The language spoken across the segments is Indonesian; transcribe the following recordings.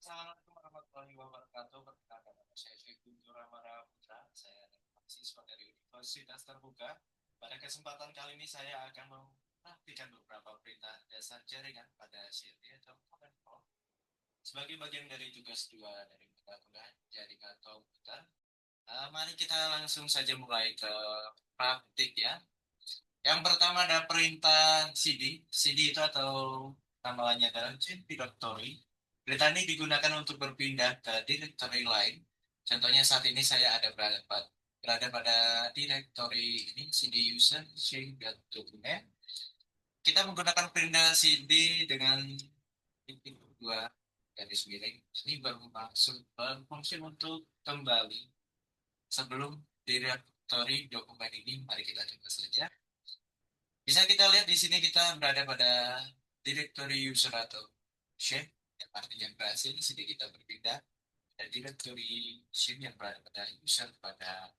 Assalamualaikum warahmatullahi wabarakatuh. Perkenalkan nama saya Syekh Ramara Putra. Saya adalah mahasiswa dari Universitas Terbuka. Pada kesempatan kali ini saya akan memperhatikan beberapa perintah dasar jaringan pada CD atau command prompt sebagai bagian dari tugas 2 dari mata kuliah jaringan komputer. Mari kita langsung saja mulai ke praktik ya. Yang pertama ada perintah CD. CD itu atau nama lainnya adalah change directory. Perintah ini digunakan untuk berpindah ke directory lain. Contohnya saat ini saya ada berada pada directory ini CD user change.dokumen. Kita menggunakan perintah CD dengan titik dua garis miring. Ini berfungsi untuk kembali sebelum directory dokumen ini. Mari kita coba saja. Bisa kita lihat di sini kita berada pada directory user atau share yang artinya berhasil. Di sini kita berpindah dari directory share yang berada pada user pada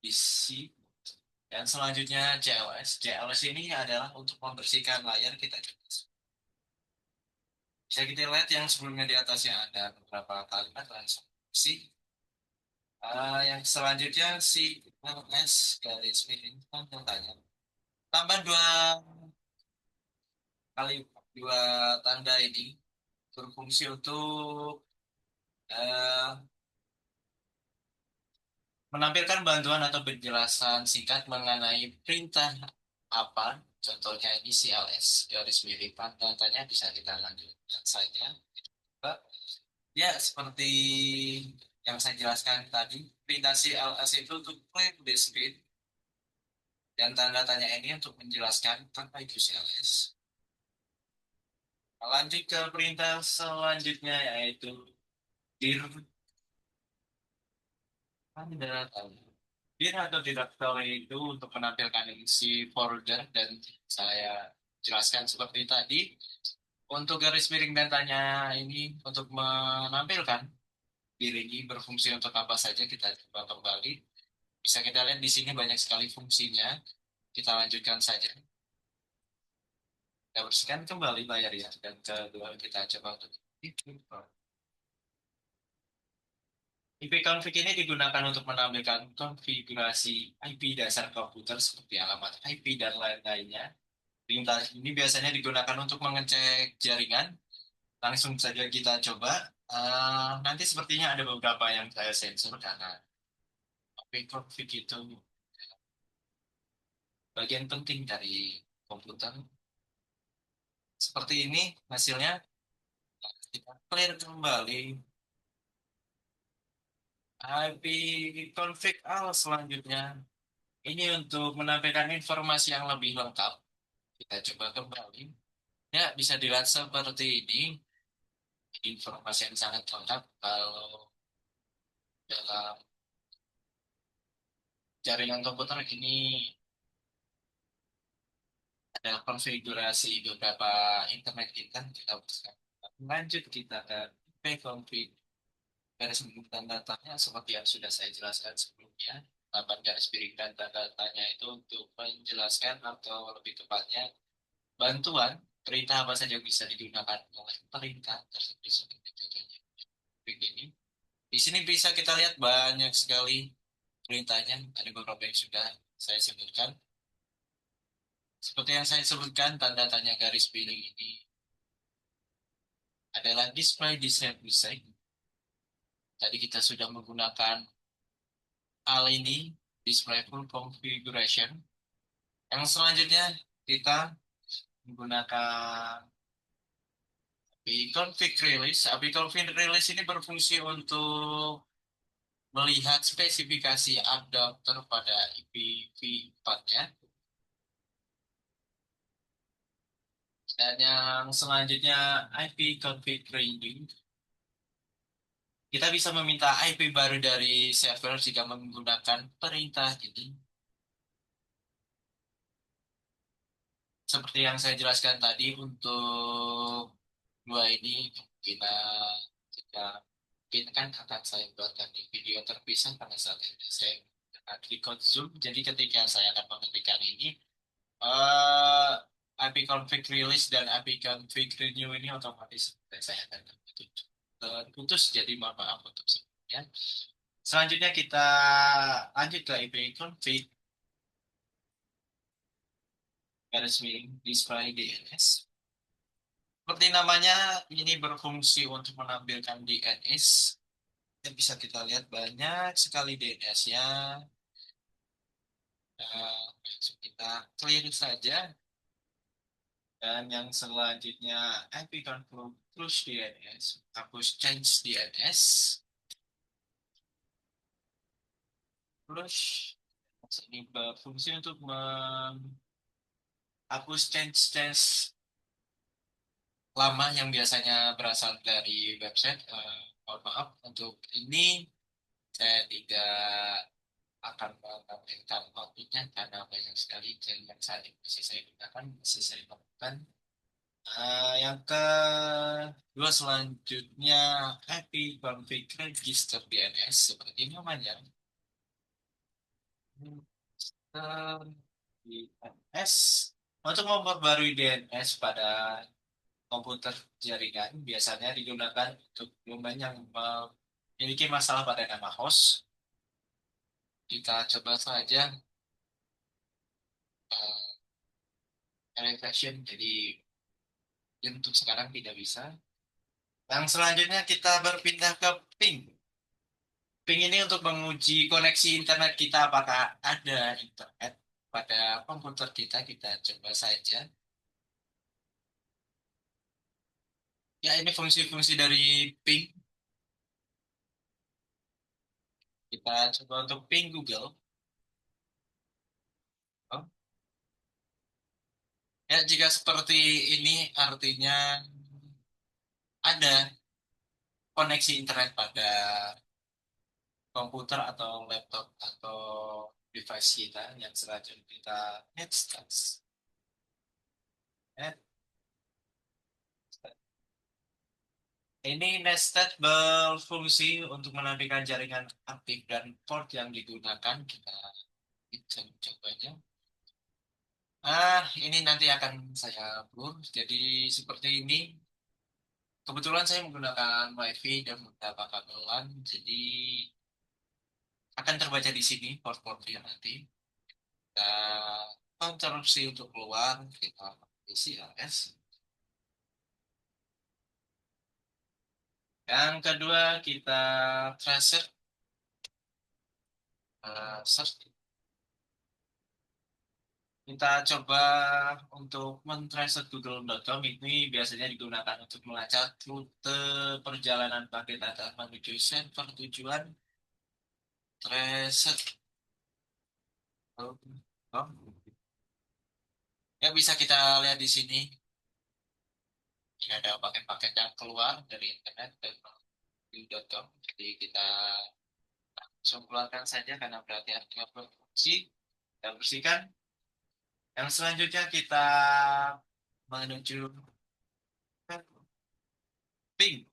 PC. Dan selanjutnya CLS. CLS ini adalah untuk membersihkan layar kita. Bisa kita lihat yang sebelumnya di atasnya ada beberapa kalimat langsung si. Yang selanjutnya si LS garis miring tanya. Tambah kali dua tanda ini berfungsi untuk eh, menampilkan bantuan atau penjelasan singkat mengenai perintah apa. Contohnya ini CLS, garis miring tanya bisa kita lanjutkan saja. Ya, seperti yang saya jelaskan tadi, perintah CLS itu untuk clear the screen dan tanda tanya ini untuk menjelaskan apa itu CLS. Lanjut ke perintah selanjutnya yaitu dir tanda tanya. Dir atau directory itu untuk menampilkan isi folder dan saya jelaskan seperti tadi. Untuk garis miring dan tanya ini untuk menampilkan dir ini berfungsi untuk apa saja kita coba kembali. Bisa kita lihat di sini banyak sekali fungsinya. Kita lanjutkan saja. Kita bersihkan kembali layar ya. Dan kedua kita coba untuk IP config ini digunakan untuk menampilkan konfigurasi IP dasar komputer seperti alamat IP dan lain-lainnya. Perintah ini biasanya digunakan untuk mengecek jaringan. Langsung saja kita coba. Nanti sepertinya ada beberapa yang saya sensor karena IP config itu bagian penting dari komputer. Seperti ini hasilnya. Kita clear kembali IP config selanjutnya. Ini untuk menampilkan informasi yang lebih lengkap. Kita coba kembali. Ya, bisa dilihat seperti ini. Informasi yang sangat lengkap kalau dalam jaringan komputer ini ada konfigurasi beberapa internet kita. Kita bisa lanjut kita ke IP config garis miring tanda tanya seperti yang sudah saya jelaskan sebelumnya. 8 garis miring dan tanda tanya itu untuk menjelaskan atau lebih tepatnya bantuan perintah apa saja yang bisa digunakan oleh perintah tersebut seperti contohnya begini. Di sini bisa kita lihat banyak sekali perintahnya, ada beberapa yang sudah saya sebutkan. Seperti yang saya sebutkan, tanda tanya garis miring ini adalah display design. Tadi kita sudah menggunakan hal ini, display full configuration. Yang selanjutnya kita menggunakan API config release. API config release ini berfungsi untuk melihat spesifikasi adapter pada IPv4-nya. Dan yang selanjutnya IP config ranging. Kita bisa meminta IP baru dari server jika menggunakan perintah ini. Seperti yang saya jelaskan tadi untuk dua ini kita kita kita kan akan saya buatkan di video terpisah pada saat ini saya akan record Zoom. Jadi ketika saya akan mengetikkan ini, IP config release dan IP config renew ini otomatis saya akan tutup. putus, jadi mohon maaf untuk sebelumnya. Selanjutnya kita lanjut ke API config, garis miring display DNS. Seperti namanya, ini berfungsi untuk menampilkan DNS. Yang bisa kita lihat banyak sekali DNS-nya. Langsung kita clear saja. Dan yang selanjutnya, IP config close DNS, hapus change DNS, terus ini berfungsi untuk menghapus change lama yang biasanya berasal dari website. Mohon maaf untuk ini, saya tidak akan menampilkan outputnya karena banyak sekali jaringan saat ini masih saya gunakan, masih saya lakukan. Yang kedua selanjutnya, IP config register DNS seperti namanya. DNS untuk memperbarui DNS pada komputer jaringan biasanya digunakan untuk domain yang memiliki masalah pada nama host. Kita coba saja version, jadi untuk sekarang tidak bisa. Yang selanjutnya kita berpindah ke ping. Ping ini untuk menguji koneksi internet kita apakah ada internet pada komputer kita. Kita coba saja. Ya, ini fungsi-fungsi dari ping. Kita coba untuk ping Google. Oh, ya, jika seperti ini artinya ada koneksi internet pada komputer atau laptop atau device kita. Yang selanjutnya kita net status. Net. Ini nested berfungsi untuk menampilkan jaringan aktif dan port yang digunakan. Kita bisa mencobanya. Ini nanti akan saya blur. Jadi seperti ini. Kebetulan saya menggunakan WiFi dan beberapa kabelan. Jadi akan terbaca di sini port-portnya nanti. Kita interupsi untuk keluar. Kita isi AS. Yang kedua kita tracer. Search. Kita coba untuk men-tracer google.com. Ini biasanya digunakan untuk melacak rute perjalanan paket data menuju server tujuan. Tracer. Oh, ya, bisa kita lihat di sini. Ini ada paket-paket yang keluar dari internet dan google.com. Jadi kita langsung keluarkan saja karena berarti artinya berfungsi. Kita bersihkan. Yang selanjutnya kita menuju ping.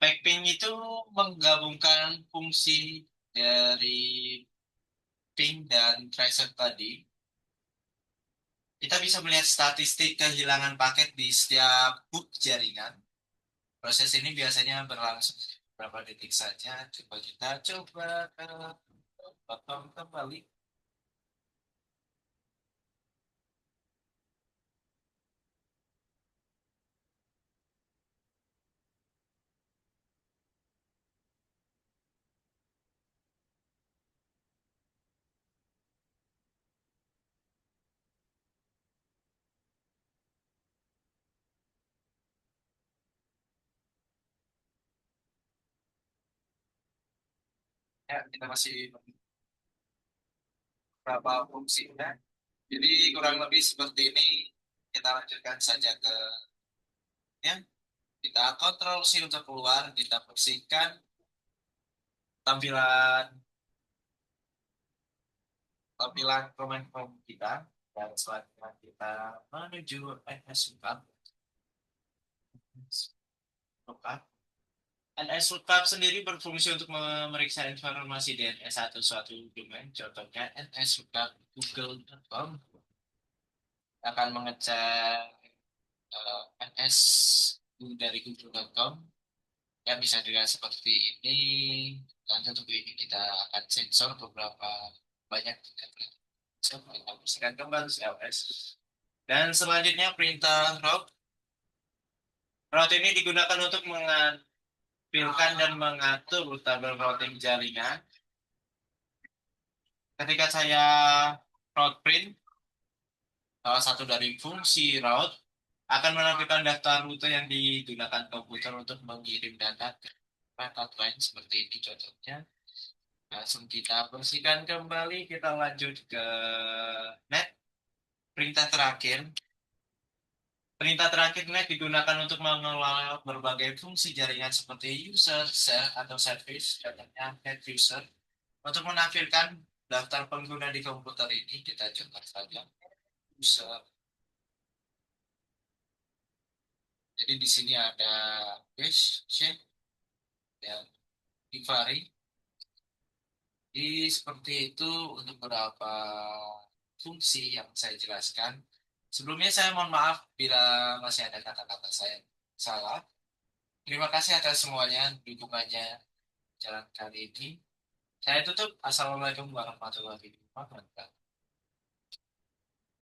Backping itu menggabungkan fungsi dari ping dan tracer tadi. Kita bisa melihat statistik kehilangan paket di setiap boot jaringan. Proses ini biasanya berlangsung beberapa detik saja. Coba kita coba ke bottom kembali. Ya, kita masih beberapa fungsinya. Jadi kurang lebih seperti ini. Kita lanjutkan saja ke ya. Kita kontrol C untuk keluar. Kita bersihkan tampilan tampilan komen-komen kita dan selanjutnya kita menuju NS Lookup. NS Lookup sendiri berfungsi untuk memeriksa informasi DNS atau suatu domain. Contohnya NS Lookup Google.com akan mengecek NS dari google.com yang bisa dilihat seperti ini. Dan untuk ini kita akan sensor beberapa banyak kita bersihkan kembali CLS. Dan selanjutnya perintah route. Route ini digunakan untuk menampilkan dan mengatur tabel routing jaringan. Ketika saya route print, salah satu dari fungsi route akan menampilkan daftar rute yang digunakan komputer untuk mengirim data ke method lain seperti ini contohnya. Langsung kita bersihkan kembali, kita lanjut ke net. Perintah terakhir. Perintah terakhir net digunakan untuk mengelola berbagai fungsi jaringan seperti user, share, atau service, contohnya net user. Untuk menampilkan daftar pengguna di komputer ini, kita coba saja user. Jadi di sini ada base, shape, dan divari. Jadi seperti itu untuk beberapa fungsi yang saya jelaskan. Sebelumnya saya mohon maaf bila masih ada kata-kata saya salah. Terima kasih atas semuanya dukungannya jalan kali ini. Saya tutup. Assalamualaikum warahmatullahi wabarakatuh.